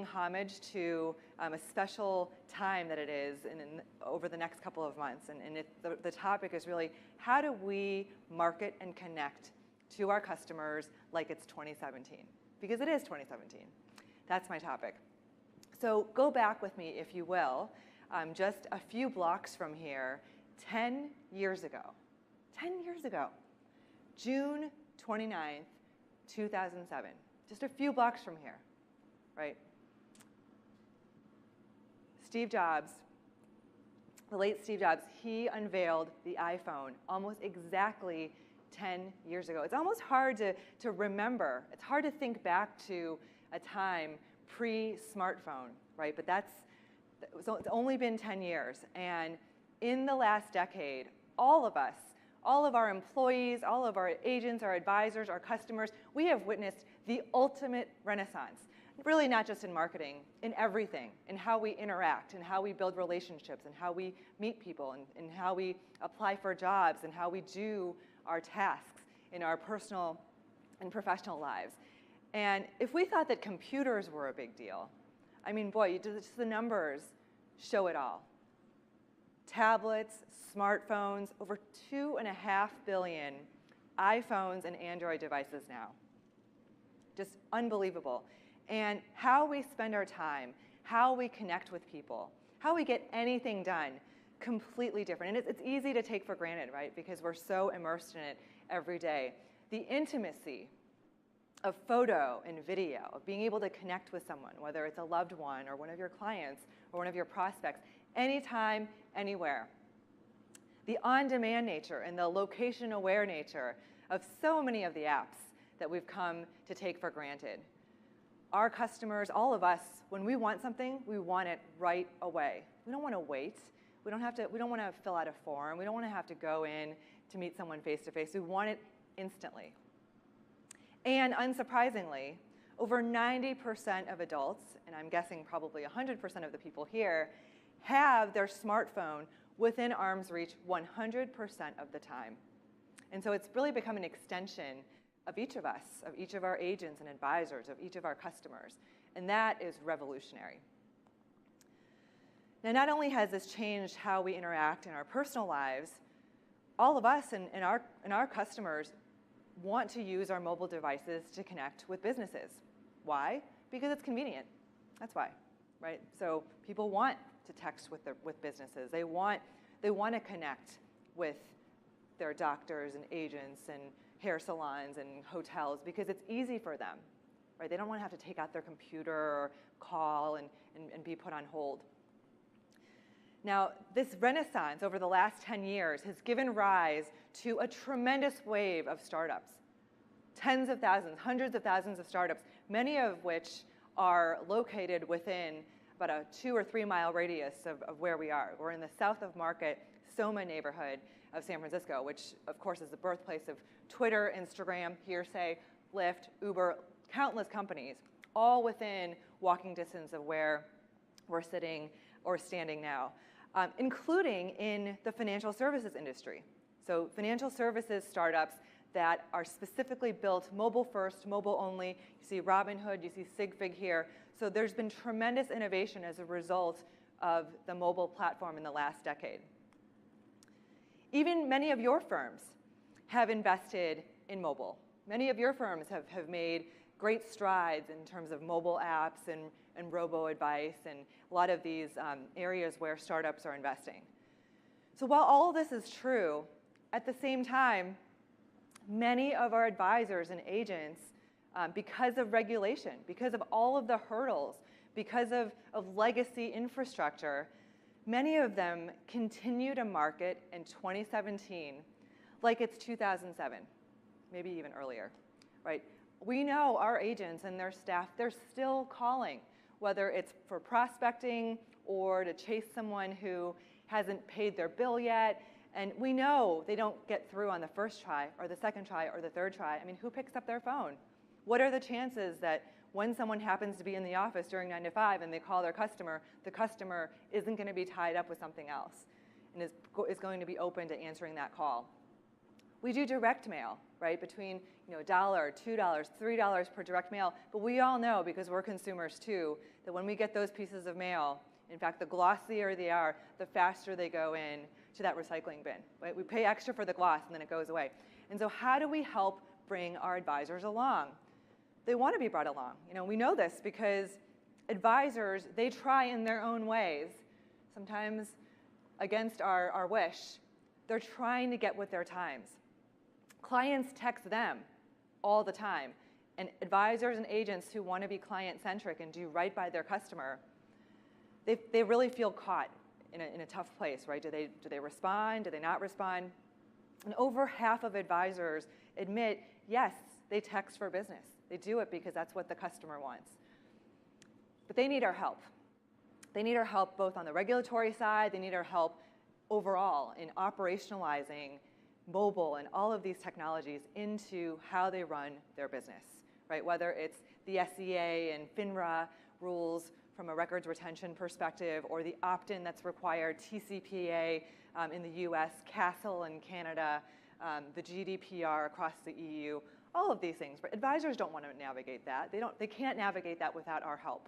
homage to a special time that it is over the next couple of months. And the topic is really, how do we market and connect to our customers like it's 2017? Because it is 2017. That's my topic. So go back with me, if you will, just a few blocks from here, 10 years ago. 10 years ago, June 29th, 2007. Just a few blocks from here, right? Steve Jobs, the late Steve Jobs, he unveiled the iPhone almost exactly 10 years ago. It's almost hard to remember. It's hard to think back to a time pre-smartphone, right? But it's only been 10 years. And in the last decade, all of us, all of our employees, all of our agents, our advisors, our customers, we have witnessed the ultimate renaissance. Really not just in marketing, in everything, in how we interact, in how we build relationships, and how we meet people, and how we apply for jobs, and how we do our tasks in our personal and professional lives. And if we thought that computers were a big deal, I mean, boy, just the numbers show it all. Tablets, smartphones, over 2.5 billion iPhones and Android devices now. Just unbelievable. And how we spend our time, how we connect with people, how we get anything done, completely different. And it's easy to take for granted, right? Because we're so immersed in it every day. The intimacy of photo and video, of being able to connect with someone, whether it's a loved one or one of your clients or one of your prospects, anytime, anywhere. The on-demand nature and the location-aware nature of so many of the apps that we've come to take for granted. Our customers, all of us, when we want something, we want it right away. We don't want to wait. We don't want to fill out a form. We don't want to have to go in to meet someone face-to-face. We want it instantly. And unsurprisingly, over 90% of adults, and I'm guessing probably 100% of the people here, have their smartphone within arm's reach 100% of the time. And so it's really become an extension of each of us, of each of our agents and advisors, of each of our customers. And that is revolutionary. Now, not only has this changed how we interact in our personal lives, all of us and our customers want to use our mobile devices to connect with businesses. Why? Because it's convenient. That's why, right? So people want to text with businesses. They want to connect with their doctors and agents and hair salons and hotels because it's easy for them, right? They don't want to have to take out their computer or call and be put on hold. Now, this renaissance over the last 10 years has given rise to a tremendous wave of startups. Tens of thousands, hundreds of thousands of startups, many of which are located within about a 2 or 3 mile radius of where we are. We're in the South of Market, Soma neighborhood of San Francisco, which of course is the birthplace of Twitter, Instagram, Hearsay, Lyft, Uber, countless companies, all within walking distance of where we're sitting or standing now, including in the financial services industry. So financial services startups that are specifically built mobile first, mobile only. You see Robinhood, you see SigFig here. So there's been tremendous innovation as a result of the mobile platform in the last decade. Even many of your firms have invested in mobile. Many of your firms have made great strides in terms of mobile apps and robo-advice and a lot of these areas where startups are investing. So while all of this is true, at the same time, many of our advisors and agents, because of regulation, because of all of the hurdles, because of legacy infrastructure, many of them continue to market in 2017 like it's 2007, maybe even earlier, right? We know our agents and their staff, they're still calling, whether it's for prospecting or to chase someone who hasn't paid their bill yet. And we know they don't get through on the first try or the second try or the third try. I mean, who picks up their phone? What are the chances that when someone happens to be in the office during 9 to 5 and they call their customer, the customer isn't going to be tied up with something else and is going to be open to answering that call? We do direct mail, right, between $1, $2, $3 per direct mail. But we all know, because we're consumers too, that when we get those pieces of mail, in fact, the glossier they are, the faster they go in to that recycling bin. Right? We pay extra for the gloss, and then it goes away. And so how do we help bring our advisors along? They want to be brought along. We know this because advisors, they try in their own ways, sometimes against our wish. They're trying to get with their times. Clients text them all the time. And advisors and agents who want to be client-centric and do right by their customer, they really feel caught in a tough place, right? Do they respond? Do they not respond? And over half of advisors admit, yes, they text for business. They do it because that's what the customer wants. But they need our help. They need our help both on the regulatory side. They need our help overall in operationalizing mobile and all of these technologies into how they run their business, right? Whether it's the SEA and FINRA rules from a records retention perspective, or the opt-in that's required, TCPA in the US, CASL in Canada, the GDPR across the EU, all of these things. But advisors don't want to navigate that. They can't navigate that without our help.